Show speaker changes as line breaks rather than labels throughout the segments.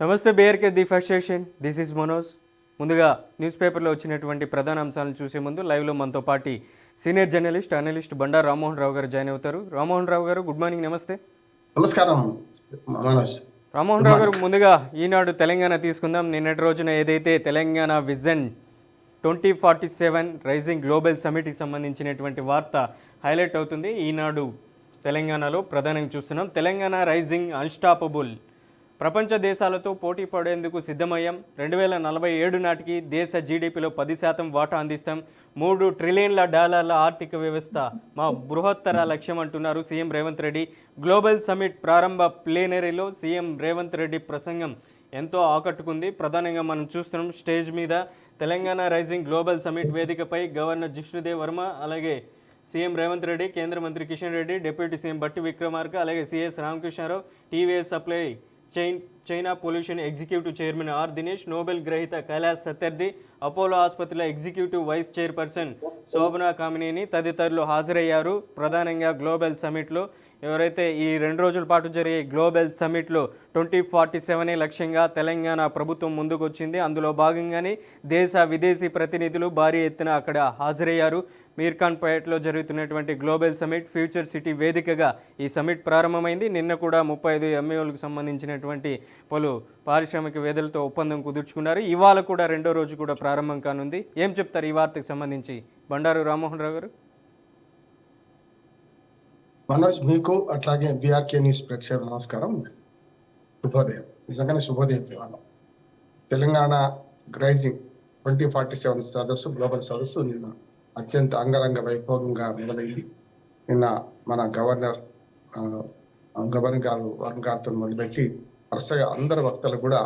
నమస్తే BRK the first session. This is Manoj. ముందుగా news పేపర్లో వచ్చినటువంటి ప్రధాన అంశాలను చూసే ముందు లైవ్లో మనతో పాటు senior journalist analyst Bandaru Rammohan Rao garu join అవుతారు. రామ్మోహన్ రావు గారు, గుడ్ మార్నింగ్. నమస్తే.
నమస్కారం మనోజ్.
రామ్మోహన్ రావు గారు, ముందుగా ఈనాడు తెలంగాణ తీసుకుందాం. నిన్నటి రోజున ఏదైతే తెలంగాణ విజన్ 2047 రైజింగ్ గ్లోబల్ సమిట్కి సంబంధించినటువంటి వార్త హైలైట్ అవుతుంది. ఈనాడు తెలంగాణలో ప్రధానంగా చూస్తున్నాం. తెలంగాణ రైజింగ్ అన్స్టాపబుల్, ప్రపంచ దేశాలతో పోటీ పడేందుకు సిద్ధమయ్యాం. 2047 నాటికి దేశ జీడిపిలో 10% వాటా అందిస్తాం. $3 ట్రిలియన్ల ఆర్థిక వ్యవస్థ మా బృహత్తర లక్ష్యం అంటున్నారు CM Revanth Reddy. Global summit ప్రారంభ ప్లేనరీలో సీఎం రేవంత్ రెడ్డి ప్రసంగం ఎంతో ఆకట్టుకుంది. ప్రధానంగా మనం చూస్తున్నాం, స్టేజ్ మీద తెలంగాణ రైజింగ్ గ్లోబల్ సమిట్ వేదికపై గవర్నర్ జిష్ణుదేవ్ వర్మ, అలాగే సీఎం రేవంత్ రెడ్డి, కేంద్ర మంత్రి కిషన్ రెడ్డి, డిప్యూటీ సీఎం బట్టి విక్రమార్క, అలాగే CS Ramakrishna Rao, TVS supply chain solutions executive chairman R Dinesh, Nobel గ్రహీత కైలాస్ సత్యర్థి, అపోలో ఆసుపత్రిలో executive vice chairperson Shobana Kamineni తదితరులు హాజరయ్యారు. ప్రధానంగా గ్లోబల్ సమిట్లో ఎవరైతే ఈ 2 రోజుల పాటు జరిగే గ్లోబల్ సమిట్లో 2047 లక్ష్యంగా తెలంగాణ ప్రభుత్వం ముందుకు వచ్చింది. అందులో భాగంగానే దేశ విదేశీ ప్రతినిధులు భారీ ఎత్తున అక్కడ హాజరయ్యారు. మీర్ఖాన్పేటలో జరుగుతున్నటువంటి గ్లోబల్ సమిట్ ఫ్యూచర్ సిటీ వేదికగా ఈ సమిట్ ప్రారంభమైంది. నిన్న కూడా 35 ఎంఏఓలకు సంబంధించినటువంటి పలు పారిశ్రామిక వేదులతో ఒప్పందం కుదుర్చుకున్నారు. ఇవాళ కూడా 2వ రోజు కూడా ప్రారంభం కానుంది. ఏం చెప్తారు ఈ వార్తకు సంబంధించి బండారు రామ్మోహన్ రావు గారు?
మనోజ్, మీకు అట్లాగే బీఆర్కే న్యూస్ ప్రేక్షకులకు నమస్కారం, శుభోదయం. నిజంగానే శుభోదయం. ఇవాళ తెలంగాణ రైజింగ్ 2047 సదస్సు, గ్లోబల్ సదస్సు నిన్న అత్యంత అంగరంగ వైభవంగా మొదలైంది. నిన్న మన గవర్నర్ గారు వరుణ్ గారితో మొదలుపెట్టి వరుసగా అందరు వక్తలు కూడా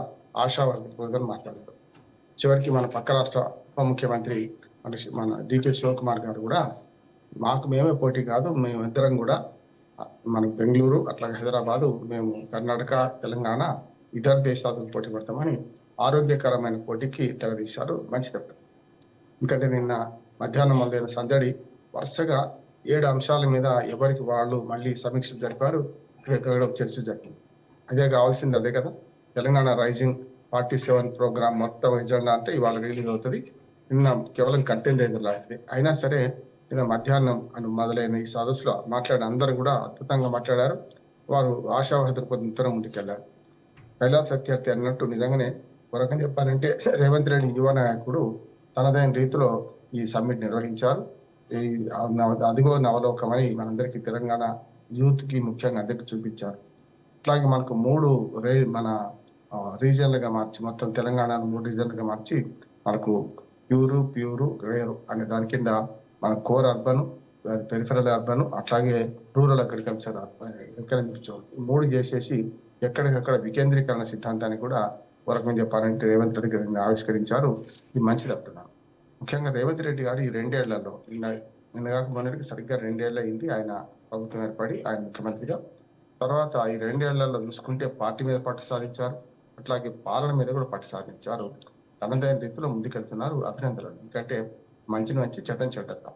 ఆశావాహులు మాట్లాడారు. చివరికి మన పక్క రాష్ట్ర ఉప ముఖ్యమంత్రి మన డికే శివకుమార్ గారు కూడా మాకు మేమే పోటీ కాదు, మేమిద్దరం కూడా మన బెంగళూరు అట్లాగే హైదరాబాదు, మేము కర్ణాటక, తెలంగాణ ఇతర దేశాలతో పోటీ పడతామని ఆరోగ్యకరమైన పోటీకి తెరదీశారు. మంచిది. ఎందుకంటే నిన్న మధ్యాహ్నం మొదలైన సందడి వరుసగా 7 అంశాల మీద ఎవరికి వాళ్ళు మళ్ళీ సమీక్ష జరిపారు. చర్చ జరిగింది. అదే కావాల్సింది, అదే కదా తెలంగాణ రైజింగ్ 47 ప్రోగ్రామ్ మొత్తం ఎజెండా అంతా ఇవాళ రిలీజ్ అవుతుంది. నిన్న కేవలం కంటెంట్ లాంటిది అయినా సరే నిన్న మధ్యాహ్నం మొదలైన ఈ సదస్సులో మాట్లాడిన అందరూ కూడా అద్భుతంగా మాట్లాడారు. వారు ఆశావాహులు పొందుతూ ముందుకెళ్లారు. కైలాస్ సత్యార్థి అన్నట్టు నిజంగానే ఒక రకంగా చెప్పాలంటే రేవంత్ రెడ్డి యువ నాయకుడు తనదైన రీతిలో ఈ సమ్మిట్ నిర్వహించారు. అదిగో నవలోకమని మనందరికీ తెలంగాణ యూత్ కి ముఖ్యంగా అందరికి చూపించారు. అట్లాగే మనకు 3 మన రీజియన్లుగా మార్చి, మొత్తం తెలంగాణను 3 రీజియన్లుగా మార్చి మనకు ప్యూరు రేరు అనే దాని కింద మన కోర్ అర్బన్, పెరిఫరల్ అర్బన్, అట్లాగే రూరల్ అగ్రికల్చర్ ఎకనామిక్ జోన్ 3 చేసేసి ఎక్కడికక్కడ వికేంద్రీకరణ సిద్ధాంతాన్ని కూడా ఒక రకంగా చెప్పాలంటే రేవంత్ రెడ్డి గారిని ఆవిష్కరించారు. ఇది మంచిది అంటున్నాను. ముఖ్యంగా రేవంత్ రెడ్డి గారు ఈ 2 ఏళ్లలో నిన్న కాక మొన్నటికి సరిగ్గా 2 ఏళ్ళు అయింది ఆయన ప్రభుత్వం ఏర్పడి, ఆయన ముఖ్యమంత్రిగా. తర్వాత ఈ 2 ఏళ్లలో చూసుకుంటే పార్టీ మీద పట్టు సాధించారు, అట్లాగే పాలన మీద కూడా పట్టు సాధించారు. తనదైన రీతిలో ముందుకెళ్తున్నారు. అభినందనలు. ఎందుకంటే మంచిని మంచి, చెడ్డని చెడ్డద్దాం.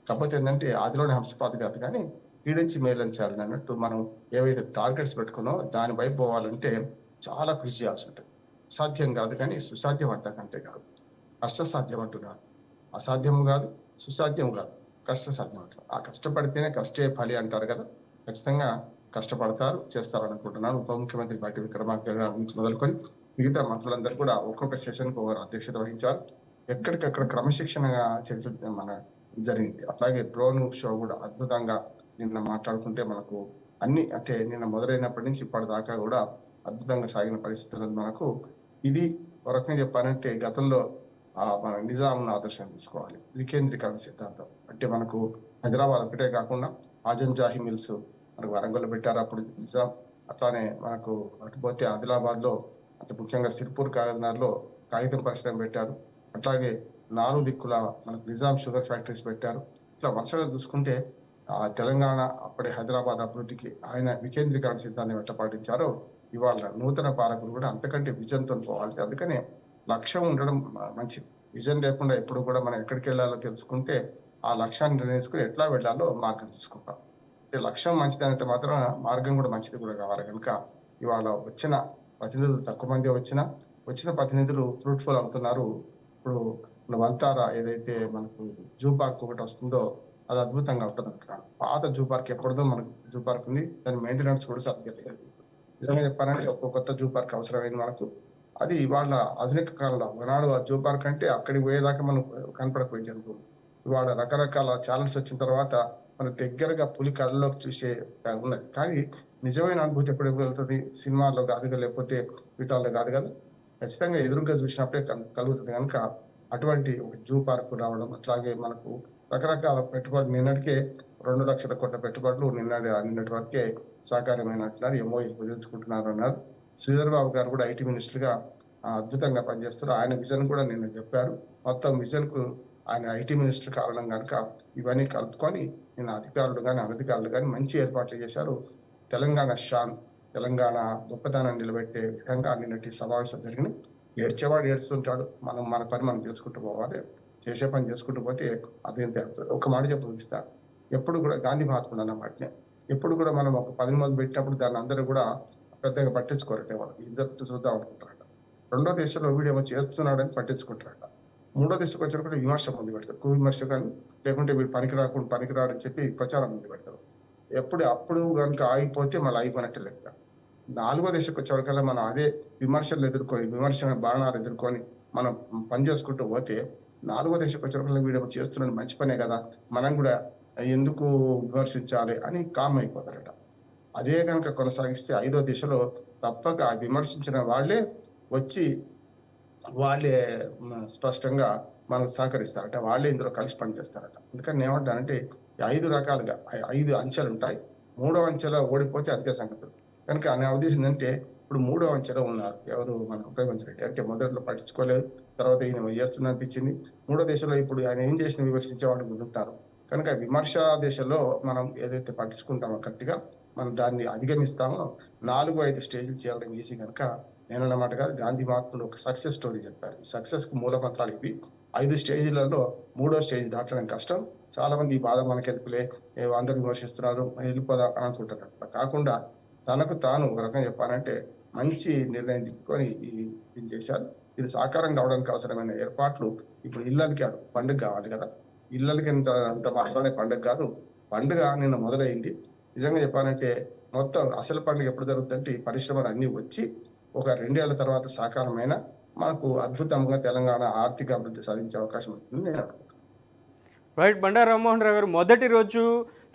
కాకపోతే ఏంటంటే ఆదిలోనే హంసపాతి కాదు కానీ పీడించి మేలంచాలి అన్నట్టు మనం ఏవైతే టార్గెట్స్ పెట్టుకున్నామో దాని వైపు పోవాలంటే చాలా కృషి చేయాల్సి ఉంటుంది. సాధ్యం కాదు కానీ సుసాధ్యం అంతకంటే కాదు, కష్టసాధ్యం అంటున్నారు. అసాధ్యం కాదు, సుసాధ్యం కాదు, కష్టసాధ్యం అంటారు. ఆ కష్టపడితేనే కష్టే ఫలి అంటారు కదా. ఖచ్చితంగా కష్టపడతారు, చేస్తారు అనుకుంటున్నాను. ఉప ముఖ్యమంత్రి బట్టి విక్రమార్క గారి నుంచి మొదలుకొని మిగతా మంత్రులందరూ కూడా ఒక్కొక్క సెషన్కు ఒకరు అధ్యక్షత వహించారు. ఎక్కడికక్కడ క్రమశిక్షణగా చర్చ జరిగింది. అట్లాగే డ్రోన్ షో కూడా అద్భుతంగా నిన్న మాట్లాడుకుంటే మనకు అన్ని అంటే నిన్న మొదలైనప్పటి నుంచి ఇప్పటిదాకా కూడా అద్భుతంగా సాగిన పరిస్థితులు మనకు. ఇది ఒక రకంగా చెప్పాలంటే గతంలో మన నిజాంను ఆదర్శం తీసుకోవాలి. వికేంద్రీకరణ సిద్ధాంతం అంటే మనకు హైదరాబాద్ ఒకటే కాకుండా ఆజం జాహీ మిల్స్ మనకు వరంగల్లో పెట్టారు అప్పుడు నిజాం. అట్లానే మనకు అటుపోతే ఆదిలాబాద్ లో అంటే ముఖ్యంగా సిర్పూర్ కాగజ్నగర్లో కాగితం పరిశ్రమ పెట్టారు. అట్లాగే 4 దిక్కుల మనకు నిజాం షుగర్ ఫ్యాక్టరీస్ పెట్టారు. ఇట్లా వరుసగా చూసుకుంటే తెలంగాణ అప్పటి హైదరాబాద్ అభివృద్ధికి ఆయన వికేంద్రీకరణ సిద్ధాంతం ఎట్లా పాటించారో ఇవాళ నూతన పాలకులు కూడా అంతకంటే విజన్తో పోవాలి. అందుకనే లక్ష్యం ఉండడం మంచిది. విజన్ లేకుండా ఎప్పుడు కూడా మనం ఎక్కడికి వెళ్ళాలో తెలుసుకుంటే ఆ లక్ష్యాన్ని నిర్ణయించుకుని ఎట్లా వెళ్ళాలో మార్గం చూసుకుంటాం. లక్ష్యం మంచిది అయితే మాత్రం మార్గం కూడా మంచిది కూడా కావాలి. కనుక ఇవాళ వచ్చిన ప్రతినిధులు తక్కువ మంది వచ్చిన ప్రతినిధులు ఫ్రూట్ఫుల్ అవుతున్నారు. ఇప్పుడు వంతారా ఏదైతే మనకు జూ పార్క్ ఒకటి వస్తుందో అది అద్భుతంగా ఉంటుంది అంటున్నాను. పాత జూ పార్క్ ఎప్పుడుదో మనకు జూ పార్క్ ఉంది, దాని మెయింటెనెన్స్ కూడా సరిగ్గా లేదు. నిజంగా చెప్పాలంటే ఒక కొత్త జూ పార్క్ అవసరమైంది మనకు. అది ఇవాళ ఆధునిక కాలంలో ఒకనాడు ఆ జూ పార్క్ అంటే అక్కడికి పోయేదాకా మనం కనపడకపోయే జంతువులు ఇవాళ రకరకాల ఛానల్స్ వచ్చిన తర్వాత మన దగ్గరగా పులి కళ్ళలోకి చూసే ఉన్నది. కానీ నిజమైన అనుభూతి ఎప్పుడు వెళ్తుంది? సినిమాల్లో కాదు, లేకపోతే వీటాల్లో కాదు కదా, ఖచ్చితంగా ఎదురుగా చూసినప్పుడే కలుగుతుంది. కనుక అటువంటి ఒక జూ పార్క్ రావడం, అట్లాగే మనకు రకరకాల పెట్టుబడులు నిన్నటికే 2 లక్షల కోట్ల పెట్టుబడులు నిన్నటి వరకే సాకారమైనట్టున్నారు. ఎంఓఈ కుదుర్చుకుంటున్నారు అన్నారు. శ్రీధర్ బాబు గారు కూడా ఐటీ మినిస్టర్ గా అద్భుతంగా పనిచేస్తారు. ఆయన విజన్ కూడా నిన్న చెప్పారు. మొత్తం విజన్ కు ఆయన ఐటీ మినిస్టర్ కారణం కనుక ఇవన్నీ కలుపుకొని నిన్న అధికారులు కానీ అనధికారులు కానీ మంచి ఏర్పాట్లు చేశారు. తెలంగాణ షాన్, తెలంగాణ గొప్పతనాన్ని నిలబెట్టే విధంగా నిన్నటి సమావేశం జరిగినాయి. ఏడ్చేవాడు ఏడుస్తుంటాడు, మన పని మనం చేసుకుంటూ పోవాలి, చేసే పని చేసుకుంటూ పోతే అదేం తెలుస్తుంది. ఒక మాట చెప్పి ముగిస్తాను. ఎప్పుడు కూడా గాంధీ మహాత్ముడు అన్నమాటనే ఎప్పుడు కూడా మనం ఒక 10 మంది పెట్టినప్పుడు దాన్ని అందరూ కూడా పెద్దగా పట్టించుకోరటే, వాళ్ళు ఏం జరుగుతూ చూద్దాం అనుకుంటారట. రెండో దేశంలో వీడేమో చేస్తున్నాడని పట్టించుకుంటారట. మూడో దశకు వచ్చినప్పుడు విమర్శ ముందు పెడతారు, విమర్శ కానీ, లేకుంటే వీడు పనికిరాడని చెప్పి ప్రచారం ముందు పెడతారు. అప్పుడు కనుక ఆగిపోతే మళ్ళీ ఆగిపోయినట్టే లెక్క. 4వ దశకు వచ్చేవరకల్లా మనం అదే విమర్శలు ఎదుర్కొని, బాణాలు ఎదుర్కొని మనం పని చేసుకుంటూ పోతే 4వ దశకు వచ్చేవరకల్లా వీడు చేస్తున్నాడు మంచి పనే కదా, మనం కూడా ఎందుకు విమర్శించాలి అని కామ్ అయిపోతారట. అదే కనుక కొనసాగిస్తే 5వ దశలో తప్పక విమర్శించిన వాళ్ళే వచ్చి వాళ్ళే స్పష్టంగా మనకు సహకరిస్తారట, వాళ్ళే ఇందులో కలిసి పనిచేస్తారట. అందుకని ఏమంటానంటే 5 రకాలుగా 5 అంచెలు ఉంటాయి. 3వ అంచెలో ఓడిపోతే అంతే సంగతులు. కనుక నా ఉద్దేశం అంటే ఇప్పుడు 3వ అంచెలో ఉన్నారు ఎవరు, మన రేవంత్ రెడ్డి. అంటే మొదట్లో పట్టించుకోలేదు, తర్వాత ఈయన చేస్తున్నా అనిపించింది. 3వ దశలో ఇప్పుడు ఆయన ఏం చేసిన విమర్శించే వాళ్ళు ఉంటారు. కనుక విమర్శ దశలో మనం ఏదైతే పట్టించుకుంటామో గట్టిగా మనం దాన్ని అధిగమిస్తామో 4-5 స్టేజ్లు చేయడం ఈజీ. కనుక నేనన్నమాట కాదు, గాంధీ మహాత్ములు ఒక సక్సెస్ స్టోరీ చెప్పారు. ఈ సక్సెస్ కు మూల మంత్రాలు ఇవి. 5 స్టేజ్లలో 3వ స్టేజ్ దాటడం కష్టం. చాలా మంది ఈ బాధ మనకెందుకులే, అందరూ విమర్శిస్తున్నారు వెళ్ళిపోదా అని అనుకుంటారు. అట్లా కాకుండా తనకు తాను ఒక రకంగా చెప్పాలంటే మంచి నిర్ణయం తీసుకొని ఇది చేశారు. ఇది సాకారం కావడానికి అవసరమైన ఏర్పాట్లు ఇప్పుడు ఇళ్ళకి పండుగ కావాలి కదా, ఇళ్ళకి అంత మాత్రమే పండుగ కాదు, పండుగ నిన్న మొదలైంది. నిజంగా చెప్పాలంటే మొత్తం అసలు పండుగ ఎప్పుడు జరుగుతుందంటే ఈ పరిశ్రమలు అన్ని వచ్చి ఒక 2 ఏళ్ల తర్వాత సాకారమైన మనకు అద్భుతంగా తెలంగాణ ఆర్థిక అభివృద్ధి సాధించే అవకాశం వస్తుంది నేను అనుకుంటున్నాను.
రైట్. బండారు రామ్మోహన్ రావు గారు, మొదటి రోజు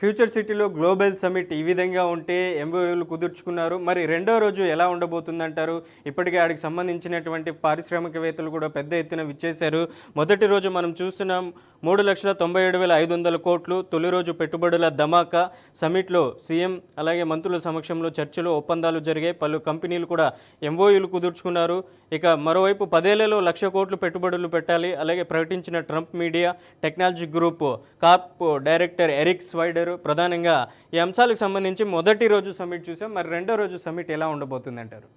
ఫ్యూచర్ సిటీలో గ్లోబల్ సమిట్ ఈ విధంగా ఉంటే ఎంఓయూలు కుదుర్చుకున్నారు. మరి రెండో రోజు ఎలా ఉండబోతుందంటారు? ఇప్పటికే ఆడికి సంబంధించినటువంటి పారిశ్రామికవేత్తలు కూడా పెద్ద ఎత్తున విచ్చేశారు. మొదటి రోజు మనం చూస్తున్నాం 3,97,500 కోట్లు తొలి రోజు పెట్టుబడుల ధమాకా. సమిట్లో సీఎం అలాగే మంత్రుల సమక్షంలో చర్చలు, ఒప్పందాలు జరిగాయి. పలు కంపెనీలు కూడా ఎంఓయూలు కుదుర్చుకున్నారు. ఇక మరోవైపు 10 ఏళ్లలో 1,00,000 కోట్లు పెట్టుబడులు పెట్టాలి. అలాగే ప్రకటించిన Trump media technology group corp director Eric Swider ప్రధానంగా ఈ అంశాలకు సంబంధించి మొదటి రోజు సమిట్ చూసాం. మరి రెండో రోజు సమిట్ ఎలా ఉండబోతుంది అంటారు?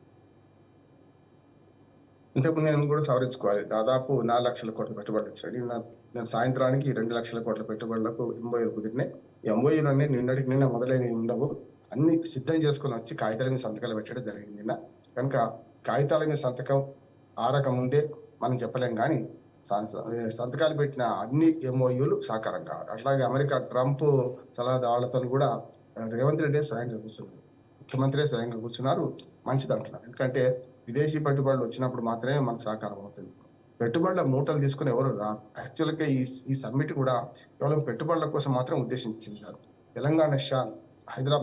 ఇంతకుముందు నేను కూడా సవరించుకోవాలి. దాదాపు 4 లక్షల కోట్ల పెట్టుబడులు వచ్చాయి. నేను సాయంత్రానికి 2 లక్షల కోట్ల పెట్టుబడులకు ఎంఓయూలు కుదిరినాయి. ఎంఓయూలు అన్నీ నిన్న మొదలైనవి ఉండవు, అన్ని సిద్ధం చేసుకుని వచ్చి కాగితాల మీద సంతకాలు పెట్టడం జరిగింది నిన్న. కనుక కాగితాల మీద సంతకం ఆరక ముందే మనం చెప్పలేం, కానీ సంతకాలు పెట్టిన అన్ని ఎంఓయూలు సాకారం కావాలి. అట్లాగే అమెరికా ట్రంప్ సలహాదారులతో కూడా రేవంత్ రెడ్డి స్వయంగా కూర్చున్నారు, ముఖ్యమంత్రి స్వయంగా కూర్చున్నారు. మంచిది అంటున్నారు. ఎందుకంటే విదేశీ పెట్టుబడులు వచ్చినప్పుడు మాత్రమే మనకు సహకారం అవుతుంది. పెట్టుబడుల మూటలు తీసుకుని ఎవరు యాక్చువల్గా ఈ సమ్మిట్ కూడా కేవలం పెట్టుబడుల కోసం మాత్రం ఉద్దేశించింది కాదు. తెలంగాణ షాన్,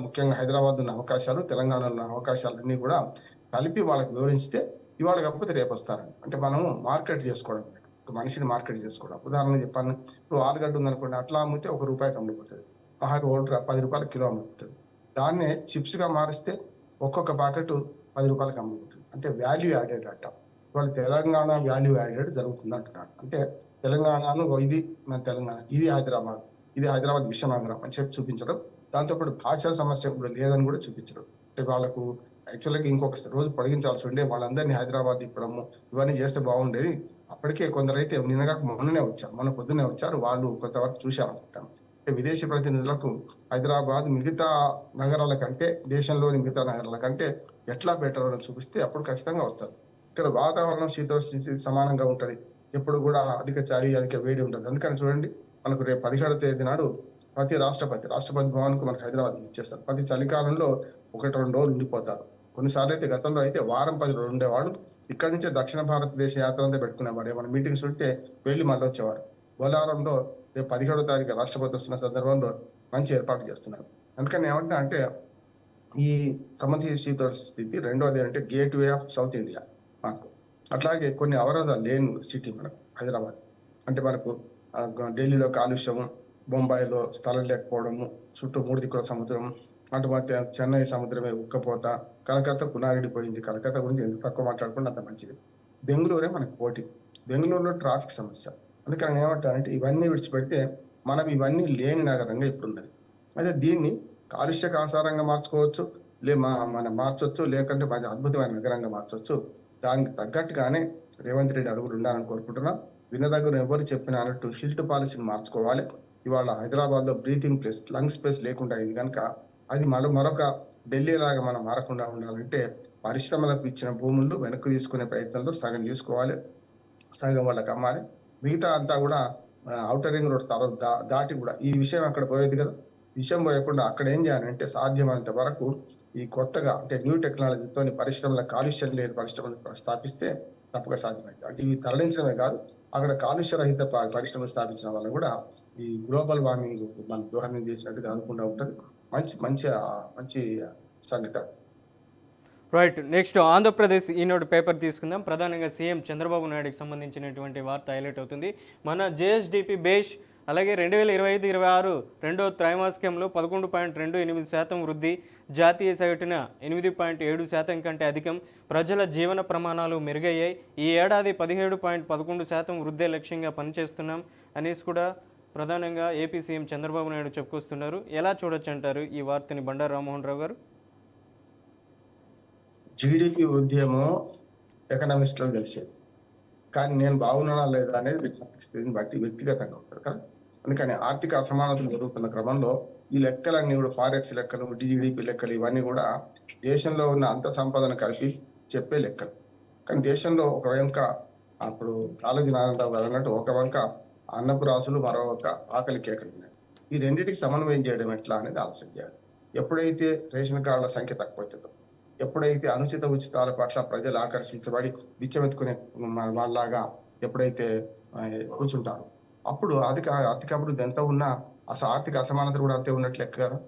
ముఖ్యంగా హైదరాబాద్ ఉన్న అవకాశాలు, తెలంగాణలో ఉన్న అవకాశాలన్నీ కూడా కలిపి వాళ్ళకి వివరిస్తే ఇవాళ కాకపోతే రేపు వస్తారని. అంటే మనం మార్కెట్ చేసుకోవడం, మనిషిని మార్కెట్ చేసుకోవడం. ఉదాహరణ చెప్పాను, ఇప్పుడు ఆలుగడ్డ ఉందనుకోండి, అట్లా అమ్మితే ₹1 అమ్ముడిపోతుంది, 10 రూపాయల కిలో అమ్ముడుపోతుంది. దాన్నే చిప్స్ గా మారిస్తే ఒక్కొక్క ప్యాకెట్ ₹10 అమ్ముడుపోతుంది. అంటే వాల్యూ యాడెడ్ అంట. వాళ్ళు తెలంగాణ వాల్యూ యాడెడ్ జరుగుతుంది అంటున్నాడు. అంటే తెలంగాణను ఇది మన తెలంగాణ, ఇది హైదరాబాద్ విశ్వనగరం అని చెప్పి చూపించడం. దాంతోపాటు భాషల సమస్య కూడా లేదని కూడా చూపించడం. అంటే వాళ్ళకు యాక్చువల్గా ఇంకొక రోజు పొడిగించాల్సి ఉండే, వాళ్ళందరినీ హైదరాబాద్ ఇప్పడము ఇవన్నీ చేస్తే బాగుండేది. అప్పటికే కొందరైతే మొన్ననే వచ్చారు, మొన్న పొద్దున్నే వచ్చారు, వాళ్ళు కొంతవరకు చూశారు అనుకుంటాం. అంటే విదేశీ ప్రతినిధులకు హైదరాబాద్ మిగతా నగరాల కంటే, దేశంలోని మిగతా నగరాల కంటే ఎట్లా బెటర్ అని చూపిస్తే అప్పుడు ఖచ్చితంగా వస్తారు. ఇక్కడ వాతావరణం శీతోష్ణ సమానంగా ఉంటది. ఎప్పుడు కూడా అధిక చలి, అధిక వేడి ఉంటుంది. అందుకని చూడండి, మనకు రేపు 17వ తేదీ నాడు ప్రతి రాష్ట్రపతి భవన్కు మనకు హైదరాబాద్ ఇచ్చేస్తారు. ప్రతి చలికాలంలో 1-2 రోజులు ఉండిపోతారు. కొన్నిసార్లు అయితే గతంలో అయితే వారం 10 రోజులు ఉండేవాడు. ఇక్కడి నుంచే దక్షిణ భారతదేశ యాత్ర అంతా పెట్టుకునేవారు. ఏమైనా మీటింగ్స్ ఉంటే వెళ్ళి మళ్ళీ వచ్చేవారు. బొలారంలో రేపు 17వ తారీఖు రాష్ట్రపతి వస్తున్న సందర్భంలో మంచి ఏర్పాటు చేస్తున్నారు. అందుకని ఏమంటున్నా అంటే ఈ సమశీతోష్ణ స్థితి రెండోది అంటే gate way of south India మనకు. అట్లాగే కొన్ని అవరోధాలు లేని సిటీ మనకు హైదరాబాద్. అంటే మనకు ఢిల్లీలో కాలుష్యము, బొంబాయిలో స్థలం లేకపోవడము, చుట్టూ 3 దిక్కుల సముద్రం, అటు మధ్య చెన్నై సముద్రమే ఉక్కపోత, కలకత్తా కునారిడిపోయింది. కలకత్తా గురించి ఎంత తక్కువ మాట్లాడుకుంటే అంత మంచిది. బెంగళూరే మనకు పోటీ. బెంగళూరులో ట్రాఫిక్ సమస్య. అందుకని ఏమంటారంటే ఇవన్నీ విడిచిపెడితే మనం ఇవన్నీ లేని నగరంగా ఇప్పుడు ఉన్నది. అయితే దీన్ని కాలుష్య కాసారంగా మార్చుకోవచ్చు, మనం మార్చొచ్చు, లేకుంటే అద్భుతమైన నగరంగా మార్చొచ్చు. దానికి తగ్గట్టుగానే రేవంత్ రెడ్డి అడుగులు ఉండాలని కోరుకుంటున్నాం. వినదగ్గర ఎవరు చెప్పినా అన్నట్టు హిల్ట్ పాలసీని మార్చుకోవాలి. ఇవాళ హైదరాబాద్ లో బ్రీతింగ్ ప్లేస్, లంగ్ స్పేస్ లేకుండా అయింది కనుక అది మరొక ఢిల్లీ లాగా మనం మారకుండా ఉండాలంటే పరిశ్రమలకు ఇచ్చిన భూములు వెనక్కి తీసుకునే ప్రయత్నంలో సగం తీసుకోవాలి, సగం వాళ్ళకి అమ్మాలి. మిగతా అంతా కూడా ఔటర్ రింగ్ రోడ్ దాటి కూడా ఈ విషయం అక్కడ పోయేది కదా, విషయం పోయకుండా అక్కడ ఏం చేయాలంటే సాధ్యమైనంత వరకు ఈ కొత్తగా అంటే న్యూ టెక్నాలజీతో పరిశ్రమల కాలుష్యం లేని పరిశ్రమలు స్థాపిస్తే తప్పక సాధ్యమైంది. అంటే ఇవి తరలించడమే కాదు, అక్కడ కాలుష్య రహిత పరిశ్రమలు స్థాపించిన వల్ల కూడా ఈ గ్లోబల్ వార్మింగ్ మనం దోహదం చేసినట్టుగా అనుకుంటూ ఉంటుంది. మంచి మంచి మంచి సంగతి.
రైట్. నెక్స్ట్ ఆంధ్రప్రదేశ్ ఈనాడు పేపర్ తీసుకుందాం. ప్రధానంగా సీఎం చంద్రబాబు నాయుడుకి సంబంధించినటువంటి వార్త హైలైట్ అవుతుంది. మన జేఎస్డిపి బేష్ అలాగే 2025-26 రెండో త్రైమాసికంలో 11.28% వృద్ధి, జాతీయ సగటున 8.7% కంటే అధికం, ప్రజల జీవన ప్రమాణాలు మెరుగయ్యాయి. ఈ ఏడాది 17.11% వృద్ధే లక్ష్యంగా పనిచేస్తున్నాం అనేసి కూడా ప్రధానంగా ఏపీ సీఎం చంద్రబాబు నాయుడు చెప్పుకొస్తున్నారు. ఎలా చూడొచ్చు అంటారు ఈ వార్తని బండారు రామ్మోహన్ రావు గారు?
జీడిపి వృద్ధి ఏమో ఎకనామిస్టులకు తెలిసేది, కానీ నేను బాగున్నానా లేదా అనేది స్థితిని బట్టి వ్యక్తిగతంగా ఉంటారు కదా. అందుకని ఆర్థిక అసమానతలు జరుగుతున్న క్రమంలో ఈ లెక్కలన్నీ కూడా ఫారెక్స్ లెక్కలు, జీడిపి లెక్కలు ఇవన్నీ కూడా దేశంలో ఉన్న అంత సంపదను కలిపి చెప్పే లెక్కలు. కానీ దేశంలో ఒక వంక అప్పుడు కాళోజీ నారాయణరావు గారు అన్నట్టు ఒక వంక అన్నపు రాసులు, మరో ఒక ఆకలి కేకలు ఉన్నాయి. ఈ రెండింటికి సమన్వయం చేయడం ఎట్లా అనేది ఆలోచన చేయాలి. ఎప్పుడైతే రేషన్ కార్డుల సంఖ్య తక్కువవుతుందో, ఎప్పుడైతే అనుచిత ఉచితాల పట్ల ప్రజలు ఆకర్షించబడి బిచ్చమెత్తుకునే వాళ్ళలాగా ఎప్పుడైతే కూర్చుంటారు, అప్పుడు ఆర్థిక అభివృద్ధి ఎంత ఉన్నా అసలు ఆర్థిక అసమానత కూడా అంతే ఉన్నట్లు లెక్క కదా.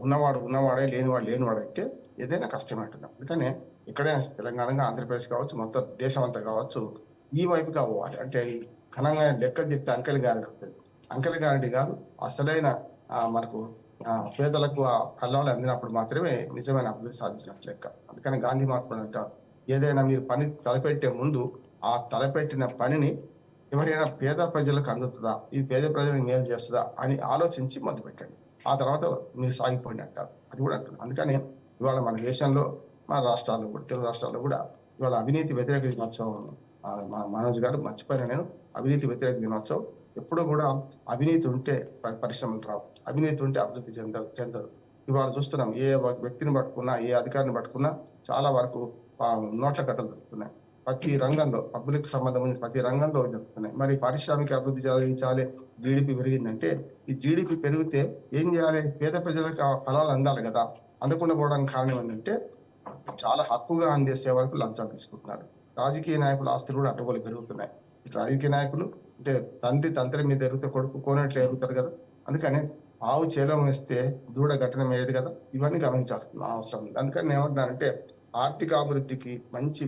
ఉన్నవాడే, లేనివాడు అయితే ఏదైనా కష్టమే అంటున్నాం. అందుకనే ఇక్కడైనా తెలంగాణగా, ఆంధ్రప్రదేశ్ కావచ్చు, మొత్తం దేశం అంతా కావచ్చు, ఈ వైపుగా పోవాలి. అంటే ఘనంగా లెక్క చెప్తే అంకెల గ్యారెంటీ ఉంటుంది. అంకెల గ్యారెంటీ కాదు, అసలైన మనకు పేదలకు ఆ ఫలాలు అందినప్పుడు మాత్రమే నిజమైన అభివృద్ధి సాధించినట్లు లెక్క. అందుకని గాంధీ మహాత్ముడు అంటారు, ఏదైనా మీరు పని తలపెట్టే ముందు ఆ తలపెట్టిన పనిని ఎవరైనా పేద ప్రజలకు అందుతుందా, ఇది పేద ప్రజలకు మేలు చేస్తుందా అని ఆలోచించి మొదలు పెట్టండి. ఆ తర్వాత మీరు సాగిపోండి అంటారు. అది కూడా అంటున్నారు. అందుకని ఇవాళ మన దేశంలో, మన రాష్ట్రాల్లో కూడా, తెలుగు రాష్ట్రాల్లో కూడా ఇవాళ అవినీతి వ్యతిరేక దినోత్సవం మనోజ్ గారు మర్చిపోయిన నేను. అవినీతి వ్యతిరేక దినోత్సవం ఎప్పుడు కూడా అవినీతి ఉంటే పరిశ్రమలు రావు, అవినీతి ఉంటే అభివృద్ధి చెందదు. ఇవాళ చూస్తున్నాం, ఏ వ్యక్తిని పట్టుకున్నా, ఏ అధికారిని పట్టుకున్నా చాలా వరకు నోట్ల కట్టలు దొరుకుతున్నాయి. ప్రతి రంగంలో, పబ్లిక్ సంబంధం ఉంది, ప్రతి రంగంలో దొరుకుతున్నాయి. మరి పారిశ్రామిక అభివృద్ధి సాధించాలి, జీడిపి పెరిగిందంటే ఈ జీడిపి పెరిగితే ఏం చేయాలి? పేద ప్రజలకు ఆ ఫలాలు అందాలి కదా. అందకుండా పోవడానికి కారణం ఏంటంటే చాలా హక్కుగా అందేసే వరకు లంచాలు తీసుకుంటున్నారు. రాజకీయ నాయకుల ఆస్తులు కూడా అడ్డగోలు పెరుగుతున్నాయి. రాజకీయ నాయకులు అంటే తండ్రి మీద ఎరుగుతే కొడుకు కోనట్లు ఎరుగుతారు కదా. అందుకని ఆవు చేయడం వేస్తే దూడ ఘటన అయ్యేది కదా. ఇవన్నీ గమనించాల్సిన అవసరం ఉంది. అందుకని నేను ఏమంటున్నానంటే ఆర్థిక అభివృద్ధికి మంచి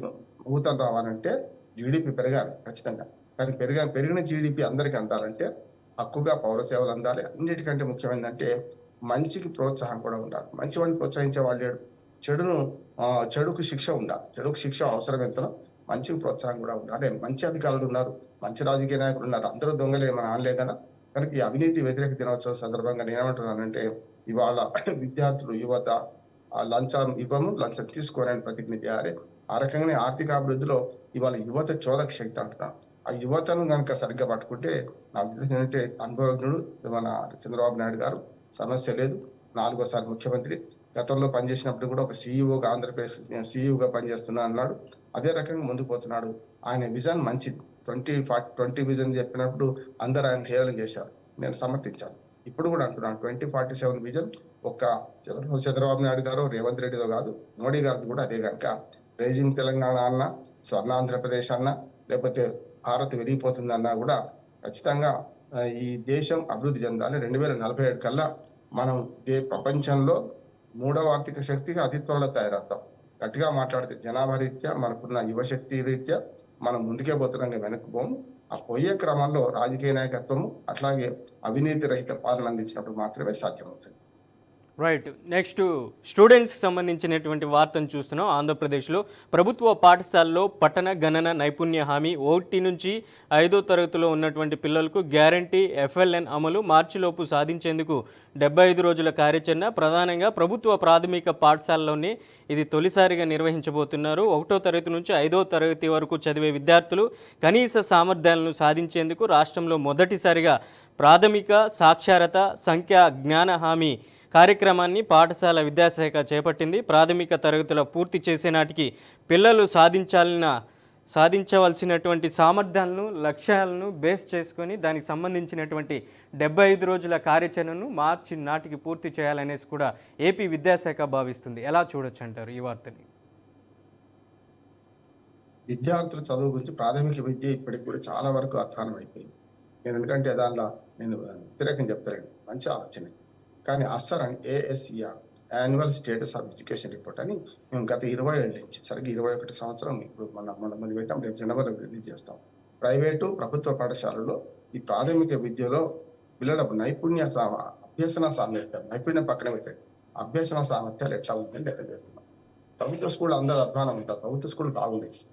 ఊతం రావాలంటే జీడిపి పెరగాలి ఖచ్చితంగా. కానీ పెరిగిన జీడిపి అందరికి అందాలంటే హక్కుగా పౌర సేవలు అందాలి. అన్నిటికంటే ముఖ్యమైనదంటే మంచికి ప్రోత్సాహం కూడా ఉండాలి. మంచి వాడిని ప్రోత్సహించే వాళ్ళు చెడుకు శిక్ష ఉండాలి. చెడుకు శిక్ష అవసరం ఎంతనో మంచికి ప్రోత్సాహం కూడా ఉండాలి. మంచి అధికారులు ఉన్నారు, మంచి రాజకీయ నాయకులు ఉన్నారు, అందరూ దొంగలే మన ఆనలే కదా. కనుక ఈ అవినీతి వ్యతిరేక దినోత్సవం సందర్భంగా నేనేమంటున్నానంటే ఇవాళ విద్యార్థులు, యువత లంచం ఇవ్వము, లంచం తీసుకోవాలని ప్రతిజ్ఞ చేయాలి. ఆ రకంగానే ఆర్థిక అభివృద్ధిలో ఇవాళ యువత చోదక శక్తి అంటున్నాం. ఆ యువతను కనుక సరిగ్గా పట్టుకుంటే నాకు తెలిసి ఏంటంటే అనుభవజ్ఞుడు మన చంద్రబాబు నాయుడు గారు, సమస్య లేదు. 4వ సారి ముఖ్యమంత్రి. గతంలో పనిచేసినప్పుడు కూడా ఒక సీఈఓగా, ఆంధ్రప్రదేశ్ సీఈఓగా పనిచేస్తున్నా అన్నాడు. అదే రకంగా ముందుకు పోతున్నాడు. ఆయన విజన్ మంచిది. 2040 విజన్ చెప్పినప్పుడు అందరూ ఆయన హేళన చేశారు, నేను సమర్థించాను. ఇప్పుడు కూడా అంటున్నాను 2047 విజన్ ఒక్క చంద్రబాబు నాయుడు గారు, రేవంత్ రెడ్డితో కాదు, మోడీ గారిది కూడా అదే. కనుక రైజింగ్ తెలంగాణ అన్న, స్వర్ణ ఆంధ్రప్రదేశ్ అన్న, లేకపోతే భారత్ విరిగిపోతుందన్నా కూడా ఖచ్చితంగా ఈ దేశం అభివృద్ధి చెందాలి. 2047 కల్లా మనం ప్రపంచంలో 3వ ఆర్థిక శక్తిగా అతి త్వరలో తయారవుతాం. గట్టిగా మాట్లాడితే జనాభా రీత్యా, మనకున్న యువశక్తి రీత్యా మనం ముందుకే పోతున్నాం, వెనక్కి పోము. ఆ పోయే క్రమంలో రాజకీయ నాయకత్వము అట్లాగే అవినీతి రహిత పాలన అందించినప్పుడు మాత్రమే సాధ్యమవుతుంది.
రైట్. నెక్స్ట్ స్టూడెంట్స్కి సంబంధించినటువంటి వార్తను చూస్తున్నాం. ఆంధ్రప్రదేశ్లో ప్రభుత్వ పాఠశాలలో పట్టణ గణన నైపుణ్య హామీ 1 నుంచి 5వ తరగతిలో ఉన్నటువంటి పిల్లలకు గ్యారంటీ FLN అమలు మార్చిలోపు సాధించేందుకు 75 రోజుల కార్యాచరణ. ప్రధానంగా ప్రభుత్వ ప్రాథమిక పాఠశాలలోనే ఇది తొలిసారిగా నిర్వహించబోతున్నారు. 1వ తరగతి నుంచి 5వ తరగతి వరకు చదివే విద్యార్థులు కనీస సామర్థ్యాలను సాధించేందుకు రాష్ట్రంలో మొదటిసారిగా ప్రాథమిక సాక్షరత సంఖ్యా జ్ఞాన హామీ కార్యక్రమాన్ని పాఠశాల విద్యాశాఖ చేపట్టింది. ప్రాథమిక తరగతుల పూర్తి చేసే నాటికి పిల్లలు సాధించవలసినటువంటి సామర్థ్యాలను, లక్ష్యాలను బేస్ చేసుకొని దానికి సంబంధించినటువంటి 75 రోజుల కార్యాచరణను మార్చి నాటికి పూర్తి చేయాలనేసి కూడా ఏపీ విద్యాశాఖ భావిస్తుంది. ఎలా చూడొచ్చు అంటారు ఈ వార్తని?
విద్యార్థుల చదువు గురించి ప్రాథమిక విద్య ఇప్పటికి కూడా చాలా వరకు అధ్వానం అయిపోయింది. నేను ఎందుకంటే దానిలో నేను వ్యతిరేకం చెప్తానండి, మంచి ఆలోచన. కానీ అస్సర్ అని ASER annual status of education report అని మేము గత 20 ఏళ్ళ నుంచి, సరిగ్గా 21 సంవత్సరం ఇప్పుడు మనం పెట్టాం, రేపు జనవరిలో రిలీజ్ చేస్తాం. ప్రైవేటు ప్రభుత్వ పాఠశాలలో ఈ ప్రాథమిక విద్యలో పిల్లల నైపుణ్య అభ్యసన సామర్థ్యాలు, నైపుణ్యం పక్కన పెట్టండి, అభ్యసన సామర్థ్యాలు ఎట్లా ఉందని లెక్క చేస్తున్నాం. ప్రభుత్వ స్కూల్ అందరూ అధ్వానం ఉంటారు, ప్రభుత్వ స్కూల్ బాగుండేది.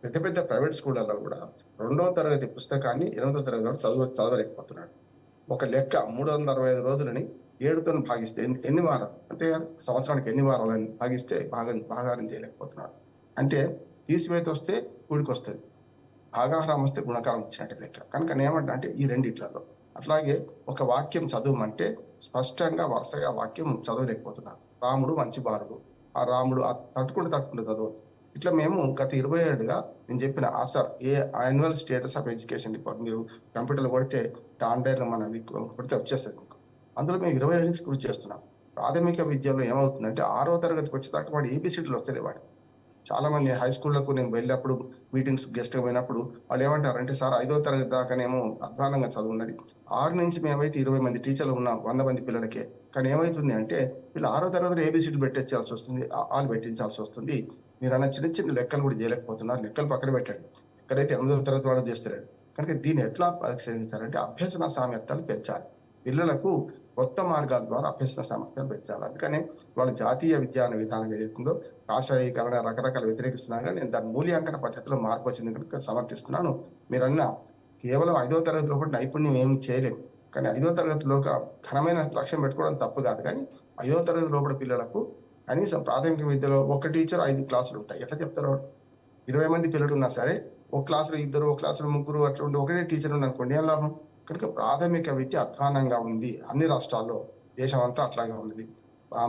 పెద్ద పెద్ద ప్రైవేట్ స్కూళ్ళలో కూడా 2వ తరగతి పుస్తకాన్ని 8వ తరగతి వరకు చదవలేకపోతున్నాడు. ఒక లెక్క 365 రోజులని 7తో భాగిస్తే ఎన్ని వారాలు, అంటే సంవత్సరానికి ఎన్ని వారాలని భాగిస్తే భాగారం చేయలేకపోతున్నాడు. అంటే తీసివేత వస్తే కూడికి వస్తుంది, భాగాహారం వస్తే గుణకారం వచ్చినట్టు లెక్క. కనుక నేనేమంటా అంటే ఈ రెండిట్లలో అట్లాగే ఒక వాక్యం చదవమంటే స్పష్టంగా వరుసగా వాక్యం చదవలేకపోతున్నారు. రాముడు మంచి బాలుడు, ఆ రాముడు తట్టుకుంటూ చదవద్దు. ఇట్లా మేము గత 20 ఏళ్ళుగా నేను చెప్పిన ASER annual status of education report మీరు కంప్యూటర్లో కొడితే ఆన్లైన్లో కొడితే వచ్చేస్తుంది మీకు. అందులో మేము 20 ఏళ్ళకి కృషి చేస్తున్నాం. ప్రాథమిక విద్యలో ఏమవుతుందంటే 6వ తరగతికి వచ్చేదాకా వాడు ABCDలు వస్తలే వాడు. చాలా మంది హై స్కూళ్లకు నేను వెళ్ళినప్పుడు మీటింగ్స్ గెస్ట్గా పోయినప్పుడు వాళ్ళు ఏమంటారంటే, సార్ 5వ తరగతి దాకానేమో అధ్వానంగా చదువున్నది, 6 నుంచి మేమైతే 20 మంది టీచర్లు ఉన్నాం 100 మంది పిల్లలకే. కానీ ఏమవుతుంది అంటే వీళ్ళు 6వ తరగతిలో ABCDలు పెట్టించాల్సి వస్తుంది, ఆలు పెట్టించాల్సి వస్తుంది. మీరు అన్న చిన్న చిన్న లెక్కలు కూడా చేయలేకపోతున్నారు. లెక్కలు పక్కన పెట్టండి, ఎక్కడైతే 8వ తరగతి వాడు చేస్తాడు. కనుక దీన్ని ఎట్లా పరిశీలించాలంటే అభ్యసన సామర్థ్యాలు పెంచాలి. పిల్లలకు కొత్త మార్గాల ద్వారా అభ్యసన సామర్థ్యాలు పెంచాలి. అందుకని వాళ్ళ జాతీయ విద్యా విధానం ఏదైతుందో కాషాయీకరణ రకరకాల వ్యతిరేకిస్తున్నాను, కానీ నేను దాని మూల్యాంకన పద్ధతిలో మార్పు వచ్చింది కనుక సమర్థిస్తున్నాను. మీరన్నా కేవలం 5వ తరగతిలో కూడా నైపుణ్యం ఏమి చేయలేము, కానీ 5వ తరగతిలో ఘనమైన లక్ష్యం పెట్టుకోవడం తప్పు కాదు. కానీ 5వ తరగతి లోపల పిల్లలకు కనీసం ప్రాథమిక విద్యలో ఒక టీచర్ 5 క్లాసులు ఉంటాయి. ఎట్లా చెప్తారు? 20 మంది పిల్లలు ఉన్నా సరే ఒక క్లాసులో 2, ఒక క్లాసులో 3 అట్లా ఉండి ఒకటే టీచర్ అనుకోండి, ఏం లాభం? కనుక ప్రాథమిక విద్య అధ్వానంగా ఉంది అన్ని రాష్ట్రాల్లో, దేశం అంతా అట్లాగే ఉంది.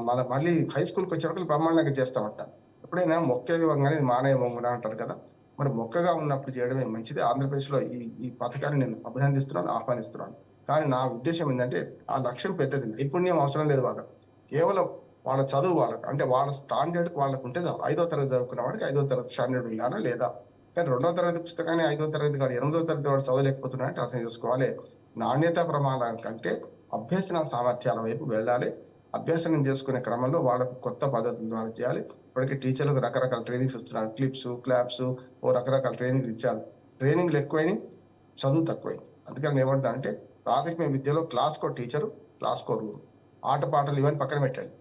మన మళ్ళీ హై స్కూల్కి వచ్చేటప్పుడు బ్రహ్మాండంగా చేస్తామంట. ఎప్పుడైనా మొక్క ఇవ్వగానే మానవ మొంగున అంటారు కదా, మరి మొక్కగా ఉన్నప్పుడు చేయడమే మంచిది. ఆంధ్రప్రదేశ్లో ఈ పథకాన్ని నేను అభినందిస్తున్నాను, ఆహ్వానిస్తున్నాను. కానీ నా ఉద్దేశం ఏంటంటే ఆ లక్ష్యం పెద్దది, నైపుణ్యం అవసరం లేదు వాళ్ళకి. కేవలం వాళ్ళ చదువు వాళ్ళకి, అంటే వాళ్ళ స్టాండర్డ్ వాళ్ళకు ఉంటే చాలు. 5వ తరగతి చదువుకున్న వాడికి 5వ తరగతి స్టాండర్డ్ ఉండాలా లేదా? కానీ 2వ తరగతి పుస్తకాన్ని 5వ తరగతి కాదు 8వ తరగతి వాడు చదవలేకపోతున్నా అంటే అర్థం చేసుకోవాలి. నాణ్యత ప్రమాణాల కంటే అభ్యసన సామర్థ్యాల వైపు వెళ్ళాలి. అభ్యసనం చేసుకునే క్రమంలో వాళ్ళకు కొత్త పద్ధతుల ద్వారా చేయాలి. ఇప్పటికీ టీచర్లకు రకరకాల ట్రైనింగ్స్ ఇస్తున్నారు, క్లిప్స్, క్లాప్స్, రకరకాల ట్రైనింగ్ ఇచ్చారు. ట్రైనింగ్లు ఎక్కువైనాయి, చదువు తక్కువైంది. అందుకని ఏమంటా అంటే ప్రాథమిక విద్యలో క్లాస్కో టీచరు, క్లాస్కో రూమ్, ఆటపాటలు ఇవన్నీ పక్కన పెట్టండి.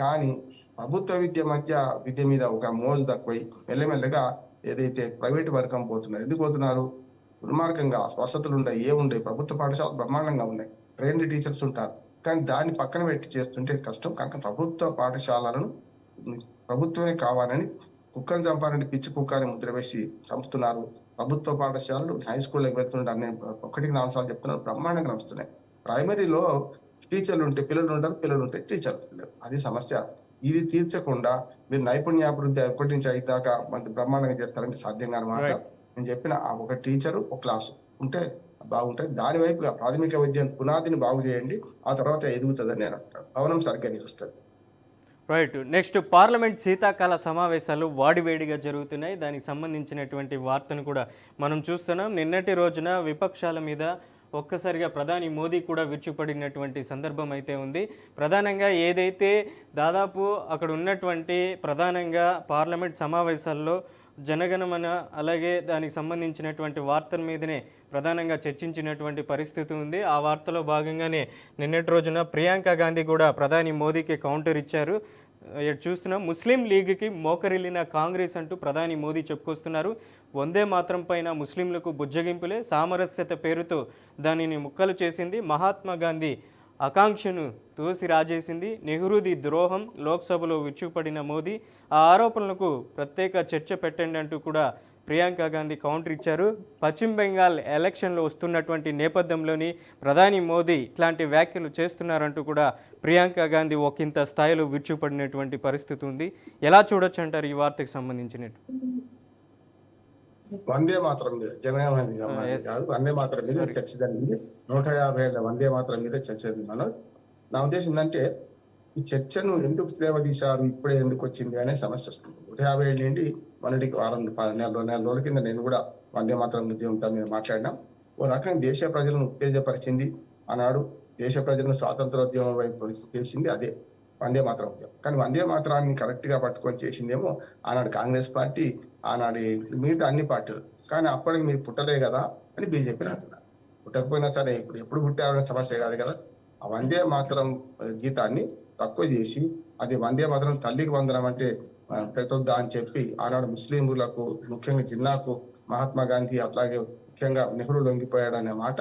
కానీ ప్రభుత్వ విద్య మీద ఒక మోజు తక్కువై మెల్లమెల్లగా ఏదైతే ప్రైవేట్ వర్గం పోతున్నారు. ఎందుకు పోతున్నారు? దుర్మార్గంగా వసతులు ఉన్నాయి, ఏముండే ప్రభుత్వ పాఠశాలలు బ్రహ్మాండంగా ఉన్నాయి, ట్రైన్డ్ టీచర్స్ ఉంటారు. కానీ దాన్ని పక్కన పెట్టి చేస్తుంటే కష్టం. కనుక ప్రభుత్వ పాఠశాలలను ప్రభుత్వమే కావాలని కుక్కను చంపాలని పిచ్చి కుక్కని ముద్ర వేసి చంపుతున్నారు. ప్రభుత్వ పాఠశాలలు హై స్కూల్లోకి వెళ్తుంటే అన్ని 1-4 సార్లు చెప్తున్నాను, బ్రహ్మాండంగా నడుస్తున్నాయి. ప్రైమరీలో టీచర్లు ఉంటే పిల్లలు ఉంటారు, పిల్లలు ఉంటే టీచర్లు లేరు. అది సమస్య. ఇది తీర్చకుండా మీరు నైపుణ్యాభివృద్ధి 1-5 దాకా మంచి బ్రహ్మాండంగా చేస్తారంటే సాధ్యం కాని మాట.
రైట్.
నేను చెప్పిన ఆ ఒక టీచరు ఒక క్లాసు ఉంటే బాగుంటుంది. దాని వైపుగా ప్రాథమిక విద్య పునాదిని బాగు చేయండి, ఆ తర్వాత ఎదుగుతుందని నేను అంటాను. భవనం సరిగ్గా నిలుస్తుంది.
రైట్. నెక్స్ట్ పార్లమెంట్ శీతాకాల సమావేశాలు వాడివేడిగా జరుగుతున్నాయి. దానికి సంబంధించినటువంటి వార్తను కూడా మనం చూస్తున్నాం. నిన్నటి రోజున విపక్షాల మీద ఒక్కసారిగా ప్రధాని మోదీ కూడా విరుచుకుపడినటువంటి సందర్భం అయితే ఉంది. ప్రధానంగా ఏదైతే దాదాపు అక్కడ ఉన్నటువంటి ప్రధానంగా పార్లమెంట్ సమావేశాల్లో జనగణమన అలాగే దానికి సంబంధించినటువంటి వార్తల మీదనే ప్రధానంగా చర్చించినటువంటి పరిస్థితి ఉంది. ఆ వార్తలో భాగంగానే నిన్నటి రోజున ప్రియాంక గాంధీ కూడా ప్రధాని మోదీకి కౌంటర్ ఇచ్చారు. ఇక్కడ చూస్తున్నాం, ముస్లిం లీగ్కి మోకరిల్లిన కాంగ్రెస్ అంటూ ప్రధాని మోదీ చెప్పుకొస్తున్నారు. వందే మాత్రం పైన ముస్లింలకు బుజ్జగింపులే, సామరస్యత పేరుతో దానిని ముక్కలు చేసింది. మహాత్మా గాంధీ ఆకాంక్షను తోసి రాజేసింది. నెహ్రూది ద్రోహం, లోక్సభలో విరుచుకుపడిన మోదీ. ఆ ఆరోపణలకు ప్రత్యేక చర్చ పెట్టండి అంటూ కూడా ప్రియాంక గాంధీ కౌంటర్ ఇచ్చారు. పశ్చిమ బెంగాల్ ఎలక్షన్లు వస్తున్నటువంటి నేపథ్యంలోని ప్రధాని మోదీ ఇట్లాంటి వ్యాఖ్యలు చేస్తున్నారంటూ కూడా ప్రియాంక గాంధీ ఒకంత స్థాయిలో విరుచుకుపడినటువంటి పరిస్థితి ఉంది. ఎలా చూడొచ్చు అంటారు ఈ వార్తకు సంబంధించినట్టు?
వందే మాత్రం మీద జనగణమన కాదు, వందే మాత్రం మీద చర్చ జరిగింది. 150 ఏళ్ల వందే మాత్రం మీద చర్చ జరిగింది. మనోజ్, నా ఉద్దేశం ఏంటంటే ఈ చర్చను ఎందుకు తీశారు, ఇప్పుడే ఎందుకు వచ్చింది అనే సమస్య వస్తుంది. 150 ఏళ్ళ నుండి మొన్నటికి నెల రోజుల కింద నేను కూడా వందే మాత్రం ఉద్యమంతో మీద మాట్లాడినాం. ఓ రకంగా దేశ ప్రజలను ఉత్తేజపరిచింది ఆనాడు, దేశ ప్రజలను స్వాతంత్రోద్యమం వైపు చేసింది అదే వందే మాత్రం ఉద్యమం. కానీ వందే మాత్రాన్ని కరెక్ట్ గా పట్టుకొని చేసిందేమో ఆనాడు కాంగ్రెస్ పార్టీ, ఆనాడు మిగతా అన్ని పార్టీలు. కానీ అప్పటికి మీరు పుట్టలే కదా అని బీజేపీ అంటున్నారు. పుట్టకపోయినా సరే ఇప్పుడు ఎప్పుడు పుట్టారనే సమస్య కాదు కదా. ఆ వందే మాత్రం గీతాన్ని తక్కువ చేసి అది వందే మాత్రం తల్లికి వందనం అంటే పెట్టొద్దా అని చెప్పి ఆనాడు ముస్లింలకు, ముఖ్యంగా జిన్నాకు మహాత్మా గాంధీ అట్లాగే ముఖ్యంగా నెహ్రూ లొంగిపోయాడనే మాట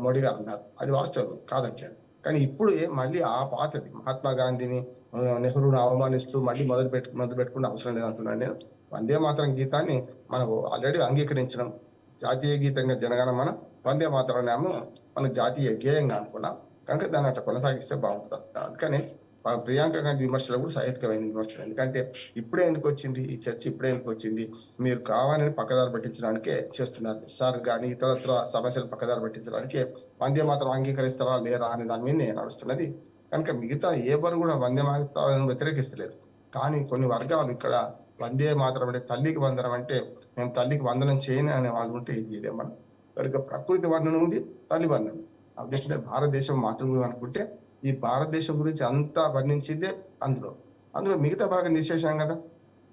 మోడీ గారు అన్నారు. అది వాస్తవం కాదంటాను. కానీ ఇప్పుడు మళ్ళీ ఆ పాతది మహాత్మా గాంధీని, నెహ్రూను అవమానిస్తూ మళ్ళీ మొదలు పెట్టుకునే అవసరం లేదంటున్నాను నేను. వందే మాత్రం గీతాన్ని మనం ఆల్రెడీ అంగీకరించడం, జాతీయ గీతంగా జనగణమన, వందే మాత్రం ఏమో మనం జాతీయ గేయంగా అనుకున్నాం. కనుక దాన్ని అట్లా కొనసాగిస్తే బాగుంటుంది. అందుకని ప్రియాంక గాంధీ విమర్శలు కూడా సహేతుకమైన విమర్శలు. ఎందుకంటే ఇప్పుడే ఎందుకు వచ్చింది ఈ చర్చ, ఇప్పుడే ఎందుకు వచ్చింది, మీరు కావాలని పక్కదారి పట్టించడానికే చేస్తున్నారు. సార్ కానీ ఇతరత్ర సమస్యలు పక్కదారి పట్టించడానికే వందే మాత్రం అంగీకరిస్తారా లేరా అనే దాని మీద నడుస్తున్నది. కనుక మిగతా ఎవరు కూడా వందే మాత్రాలను వ్యతిరేకిస్తలేరు. కానీ కొన్ని వర్గాలు ఇక్కడ వందే మాత్రం అంటే తల్లికి వందనం అంటే మేము తల్లికి వందనం చేయను అనే వాళ్ళు ఉంటే ఇది చేయలేమని. కనుక ప్రకృతి వర్ణన ఉంది, తల్లి వర్ణన. ఆ ఉద్దేశంలో భారతదేశం మాతృభూమి అనుకుంటే ఈ భారతదేశం గురించి అంతా వర్ణించిందే అందులో మిగతా భాగం తీసేసాం కదా.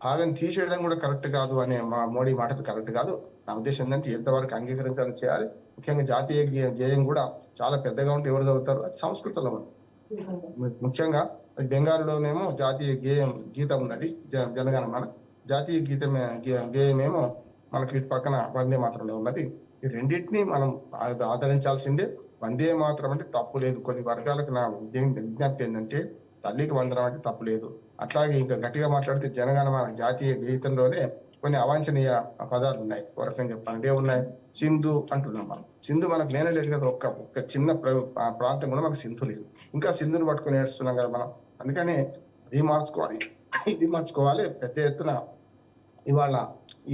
భాగం తీసేయడం కూడా కరెక్ట్ కాదు అనే మా మోడీ మాటలు కరెక్ట్ కాదు. నా ఉద్దేశం ఏంటంటే ఎంతవరకు అంగీకరించాలని చేయాలి. ముఖ్యంగా జాతీయ గేయం కూడా చాలా పెద్దగా ఉంటే ఎవరు చదువుతారు, అది సంస్కృతంలో ఉంది. ముఖ్యంగా అది బెంగాలీలోనేమో జాతీయ గీతం ఉన్నది జనగణమన, జాతీయ గేయమేమో మనకి ఇటు పక్కన వందే మాత్రంలో ఉన్నది. ఈ రెండింటినీ మనం ఆదరించాల్సిందే. వందే మాత్రం అంటే తప్పు లేదు. కొన్ని వర్గాలకు నా విజ్ఞప్తి ఏంటంటే తల్లికి వందనం అంటే తప్పు లేదు. అట్లాగే ఇంకా గట్టిగా మాట్లాడితే జనగణమన జాతీయ గీతంలోనే కొన్ని అవాంఛనీయ పదాలు ఉన్నాయి. ఒక రకంగా చెప్పాలంటే ఉన్నాయి. సింధు అంటున్నాం మనం. సింధు మనకు లేనే లేదు కదా. ఒక్క చిన్న ప్రాంతం కూడా మనకు సింధు లేదు. ఇంకా సింధుని పట్టుకొని ఏడుస్తున్నాం కదా మనం. అందుకని అది మార్చుకోవాలి, ఇది మార్చుకోవాలి. పెద్ద ఎత్తున ఇవాళ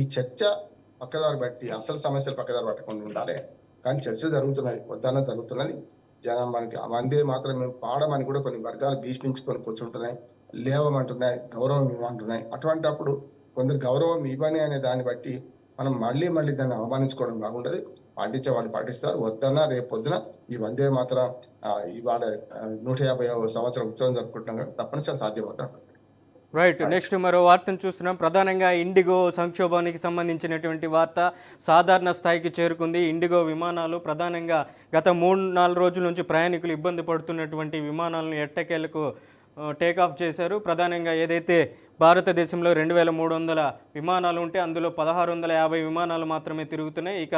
ఈ చర్చ పక్కదారి బట్టి అసలు సమస్యలు పక్కదారి పట్టకుండా ఉండాలి. కానీ చర్చ జరుగుతున్నది, వద్దన్న జరుగుతున్నది. జనం మనకి వందే మాత్రం మేము పాడమని కూడా కొన్ని వర్గాలు భీష్మించుకొని కూర్చుంటున్నాయి, లేవమంటున్నాయి, గౌరవం ఇవ్వమంటున్నాయి. అటువంటి అప్పుడు కొందరు గౌరవం ఇవ్వని అనే దాన్ని బట్టి మనం మళ్ళీ దాన్ని అవమానించుకోవడం బాగుండదు. పాటించే వాళ్ళు పాటిస్తారు. వద్దన్నా రేపు పొద్దున ఈ వందే మాత్రం ఇవాళ 150వ సంవత్సరం ఉత్సవం జరుపుకుంటున్నాం కదా, తప్పనిసరి సాధ్యమవుతాం.
రైట్. నెక్స్ట్ మరో వార్తను చూస్తున్నాం. ప్రధానంగా ఇండిగో సంక్షోభానికి సంబంధించినటువంటి వార్త సాధారణ స్థాయికి చేరుకుంది. ఇండిగో విమానాలు ప్రధానంగా గత 3-4 రోజుల నుంచి ప్రయాణికులు ఇబ్బంది పడుతున్నటువంటి విమానాలను ఎట్టకేలకు టేకాఫ్ చేశారు. ప్రధానంగా ఏదైతే భారతదేశంలో 2300 విమానాలు ఉంటే అందులో 1650 విమానాలు మాత్రమే తిరుగుతున్నాయి. ఇక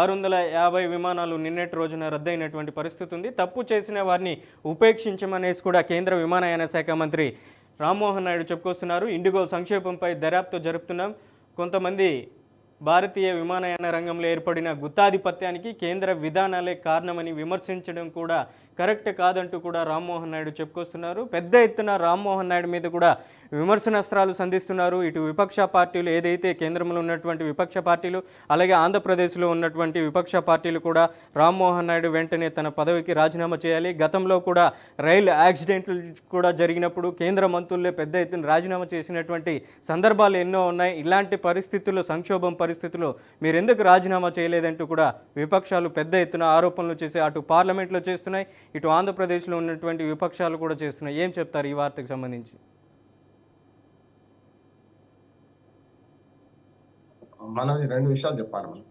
650 విమానాలు నిన్నటి రోజున రద్దయినటువంటి పరిస్థితి ఉంది. తప్పు చేసిన వారిని ఉపేక్షించమనేసి కూడా కేంద్ర విమానయాన శాఖ మంత్రి రామ్మోహన్ నాయుడు చెప్పుకొస్తున్నారు. ఇండిగో సంక్షేపంపై దర్యాప్తు జరుపుతున్నాం, కొంతమంది భారతీయ విమానయాన రంగంలో ఏర్పడిన గుత్తాధిపత్యానికి కేంద్ర విధానాలే కారణమని విమర్శించడం కూడా కరెక్ట్ కాదంటూ కూడా రామ్మోహన్ నాయుడు చెప్పుకొస్తున్నారు. పెద్ద ఎత్తున రామ్మోహన్ నాయుడు మీద కూడా విమర్శనాస్త్రాలు సంధిస్తున్నారు. ఇటు విపక్ష పార్టీలు, ఏదైతే కేంద్రంలో ఉన్నటువంటి విపక్ష పార్టీలు, అలాగే ఆంధ్రప్రదేశ్లో ఉన్నటువంటి విపక్ష పార్టీలు కూడా రామ్మోహన్ నాయుడు వెంటనే తన పదవికి రాజీనామా చేయాలి. గతంలో కూడా రైలు యాక్సిడెంట్లు కూడా జరిగినప్పుడు కేంద్ర మంత్రులే పెద్ద ఎత్తున రాజీనామా చేసినటువంటి సందర్భాలు ఎన్నో ఉన్నాయి. ఇలాంటి పరిస్థితుల్లో, సంక్షోభం పరిస్థితుల్లో మీరు ఎందుకు రాజీనామా చేయలేదంటూ కూడా విపక్షాలు పెద్ద ఎత్తున ఆరోపణలు చేసి అటు పార్లమెంట్లో చేస్తున్నాయి, ఇటు ఆంధ్రప్రదేశ్లో ఉన్నటువంటి విపక్షాలు కూడా చేస్తున్నాయి. ఏం చెప్తారు ఈ వార్తకు సంబంధించి?
మనం ఈ రెండు విషయాలు చెప్పాలి. మనం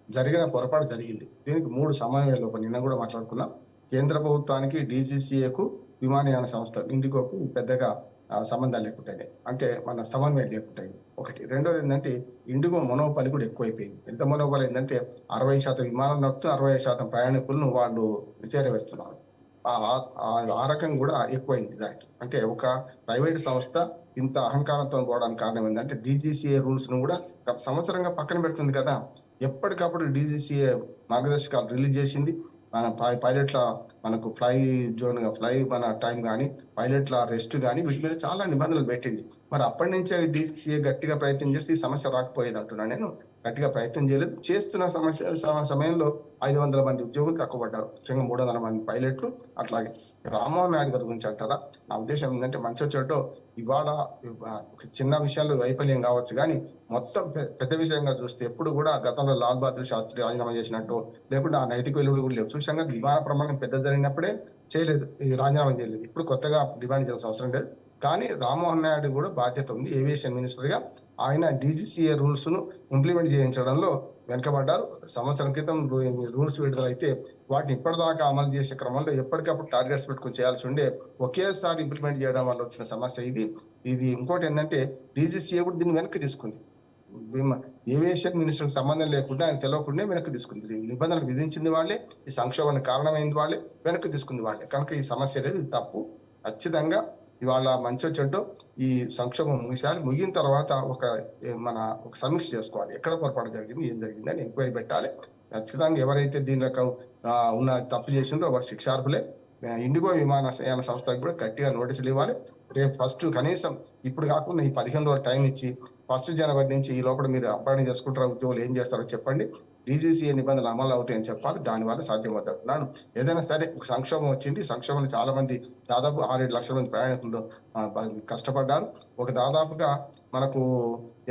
జరిగిన పొరపాటు జరిగింది. దీనికి 3 సమన్వయాలు నిన్న కూడా మాట్లాడుకున్నాం. కేంద్ర ప్రభుత్వానికి, DGCAకు, విమానయాన సంస్థ ఇండిగోకు పెద్దగా సంబంధాలు లేకుంటాయి, అంటే మన సమన్వయం లేకుంటాయి. ఒకటి. రెండోది ఏంటంటే ఇండిగో మొనోపాలి కూడా ఎక్కువైపోయింది. ఎంత మొనోపాలి ఏంటంటే 60% విమానాలు నడుపుతూ 60% ప్రయాణికులను వాళ్ళు చేరవేస్తున్నారు. ఆ రకం కూడా ఎక్కువైంది దానికి. అంటే ఒక ప్రైవేట్ సంస్థ ఇంత అహంకారంతో పోవడానికి కారణం ఏంటంటే DGCA రూల్స్ ను కూడా గత సంవత్సరంగా పక్కన పెడుతుంది కదా. ఎప్పటికప్పుడు DGCA మార్గదర్శకాలు రిలీజ్ చేసింది. మన పైలట్ల మనకు ఫ్లై జోన్, ఫ్లై మన టైం కానీ, పైలట్ల రెస్ట్ కానీ, వీటి మీద చాలా నిబంధనలు పెట్టింది. మరి అప్పటి నుంచే DGCA గట్టిగా ప్రయత్నం చేస్తే ఈ సమస్య రాకపోయేది అంటున్నా. నేను గట్టిగా ప్రయత్నం చేయలేదు. చేస్తున్న సమయంలో 500 మంది ఉద్యోగులు తక్కువ పడ్డారు. ముఖ్యంగా 300 మంది పైలట్లు. అట్లాగే రామ్మోహన్ నాయుడు గారి గురించి అంటారా, నా ఉద్దేశం ఏంటంటే మంచి చెడ్డో ఇవాళ ఒక చిన్న విషయాల్లో వైఫల్యం కావచ్చు, కానీ మొత్తం పెద్ద విషయంగా చూస్తే ఎప్పుడు కూడా గతంలో లాల్ బహదూర్ శాస్త్రి రాజీనామా చేసినట్టు లేకుండా ఆ నైతిక విలువలు కూడా లేవు. చూసాక విమాన ప్రమాణం పెద్ద జరిగినప్పుడే చేయలేదు, ఈ రాజీనామా చేయలేదు. ఇప్పుడు కొత్తగా డిమాండ్ చేయాల్సిన అవసరం లేదు. కానీ రామ్మోహన్ నాయుడు కూడా బాధ్యత ఉంది. ఏవియేషన్ మినిస్టర్ గా ఆయన DGCA రూల్స్ ను ఇంప్లిమెంట్ చేయించడంలో వెనుకబడ్డారు. సంవత్సరం క్రితం రూల్స్ విడుదలైతే వాటిని ఇప్పటిదాకా అమలు చేసే క్రమంలో ఎప్పటికప్పుడు టార్గెట్స్ పెట్టుకుని చేయాల్సి ఉండే ఒకేసారి ఇంప్లిమెంట్ చేయడం వల్ల వచ్చిన సమస్య ఇది. ఇంకోటి ఏంటంటే DGCA కూడా దీన్ని వెనక్కి తీసుకుంది. ఏవియేషన్ మినిస్టర్ సంబంధం లేకుండా, ఆయన తెలియకుండా వెనక్కి తీసుకుంది. నిబంధనలు విధించింది వాళ్ళే, ఈ సంక్షోభానికి కారణమైంది వాళ్ళే, వెనక్కి తీసుకుంది వాళ్ళే. కనుక ఈ సమస్య లేదు, ఇది తప్పు. ఖచ్చితంగా ఇవాళ మంచో చెడ్డో ఈ సంక్షోభం ముగిన తర్వాత ఒక సమీక్ష చేసుకోవాలి. ఎక్కడ పొరపాటు జరిగింది, ఏం జరిగింది అని ఎంక్వైరీ పెట్టాలి. ఖచ్చితంగా ఎవరైతే దీనిలో ఉన్న తప్పు చేసిందో వారు శిక్షార్హులే. ఇండిగో విమానయాన సంస్థకు కూడా గట్టిగా నోటీసులు ఇవ్వాలి. రేపు ఫస్ట్ కనీసం ఇప్పుడు కాకుండా ఈ 15 రోజులు టైం ఇచ్చి 1 జనవరి నుంచి ఈ లోపల మీరు అప్లై చేసుకుంటారో, ఉద్యోగులు ఏం చేస్తారో చెప్పండి. DGCA నిబంధనలు అమలు అవుతాయని చెప్పాలి. దానివల్ల సాధ్యమవుతున్నాను. ఏదైనా సరే ఒక సంక్షోభం వచ్చింది. సంక్షోభం చాలా మంది, దాదాపు 6-7 లక్షల మంది ప్రయాణికులు కష్టపడ్డారు. ఒక దాదాపుగా మనకు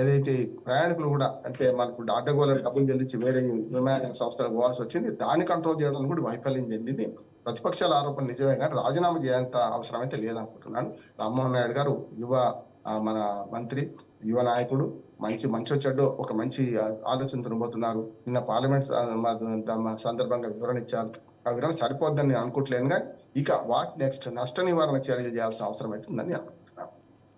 ఏదైతే ప్రయాణికులు కూడా, అంటే మనకు అడ్డగోళ్ళని డబ్బులు చెల్లించి వేరే విమాన సంస్థలకు పోవాల్సి వచ్చింది. దాన్ని కంట్రోల్ చేయడం కూడా వైఫల్యం చెందింది. ప్రతిపక్షాల ఆరోపణ నిజమే, కానీ రాజీనామా చేయంత అవసరం అయితే లేదనుకుంటున్నాను. రామ్మోహన్ నాయుడు గారు మన మంత్రి, యువ నాయకుడు, మంచో చెడ్డో ఒక మంచి ఆలోచనతో పోతున్నారు. నిన్న పార్లమెంట్ సందర్భంగా వివరణ ఇచ్చారు. ఆ వివరణ సరిపోద్దని అనుకోవట్లేను, కానీ ఇక వాట్ నెక్స్ట్ నష్ట నివారణ చర్యలు చేయాల్సిన అవసరం అవుతుందని అనుకుంటున్నాను.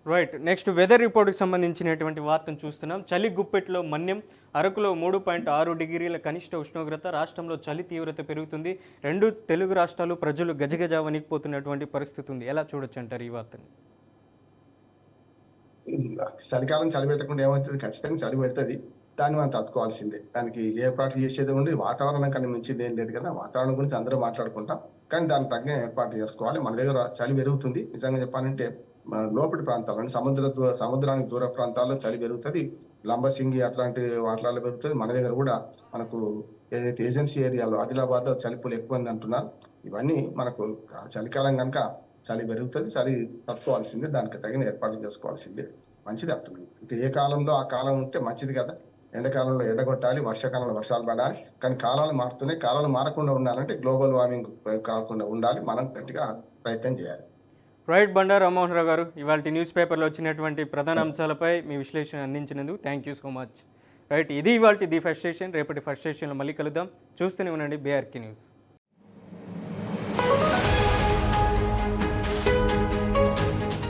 రైట్. నెక్స్ట్ వెదర్ రిపోర్ట్కి సంబంధించినటువంటి వార్తను చూస్తున్నాం. చలి గుప్పెట్లో మన్యం. అరకులో 3.6 డిగ్రీల కనిష్ట ఉష్ణోగ్రత. రాష్ట్రంలో చలి తీవ్రత పెరుగుతుంది. 2 తెలుగు రాష్ట్రాలు ప్రజలు గజగజ వణికిపోతున్నటువంటి పరిస్థితి ఉంది. ఎలా చూడొచ్చు అంటారు ఈ వార్తని?
చలికాలం చలి పెట్టకుండా ఏమవుతుంది? ఖచ్చితంగా చలి పెడుతుంది. దాన్ని మనం తట్టుకోవాల్సిందే. దానికి ఏర్పాటు చేసేది ఉండి వాతావరణం కన్నా మించింది ఏం లేదు కదా. వాతావరణం గురించి అందరూ మాట్లాడుకుంటాం, కానీ దానికి తగ్గ ఏర్పాటు చేసుకోవాలి. మన దగ్గర చలి పెరుగుతుంది. నిజంగా చెప్పాలంటే లోపలి ప్రాంతాల్లో, సముద్రానికి దూర ప్రాంతాల్లో చలి పెరుగుతుంది. లంబసింగి అట్లాంటి వాటిలలో పెరుగుతుంది. మన దగ్గర కూడా మనకు ఏదైతే ఏజెన్సీ ఏరియాలో ఆదిలాబాద్ చలిపులు ఎక్కువ ఉంది అంటున్నారు. ఇవన్నీ మనకు చలికాలం కనుక చలి పెరుగుతుంది. చలి తట్టుకోవాల్సిందే, దానికి తగిన ఏర్పాట్లు చేసుకోవాల్సిందే. మంచిది అంటున్నాను. అంటే ఏ కాలంలో ఆ కాలం ఉంటే మంచిది కదా. ఎండాకాలంలో ఎండగొట్టాలి, వర్షాకాలంలో వర్షాలు పడాలి. కానీ కాలాలు మారుతున్నాయి. కాలాలు మారకుండా ఉండాలంటే గ్లోబల్ వార్మింగ్ కాకుండా ఉండాలి. మనం గట్టిగా ప్రయత్నం చేయాలి.
రైట్. బండారు రామ్మోహన్ రావు గారు, ఇవాళ న్యూస్ పేపర్లో వచ్చినటువంటి ప్రధాన అంశాలపై మీ విశ్లేషణ అందించినందుకు thank you so much. Right. ఇది ఇవాళ ది ఫస్ట్ స్టేషన్. రేపటి ఫస్ట్ స్టేషన్లో మళ్ళీ కలుద్దాం. చూస్తూనే ఉండండి BRK న్యూస్.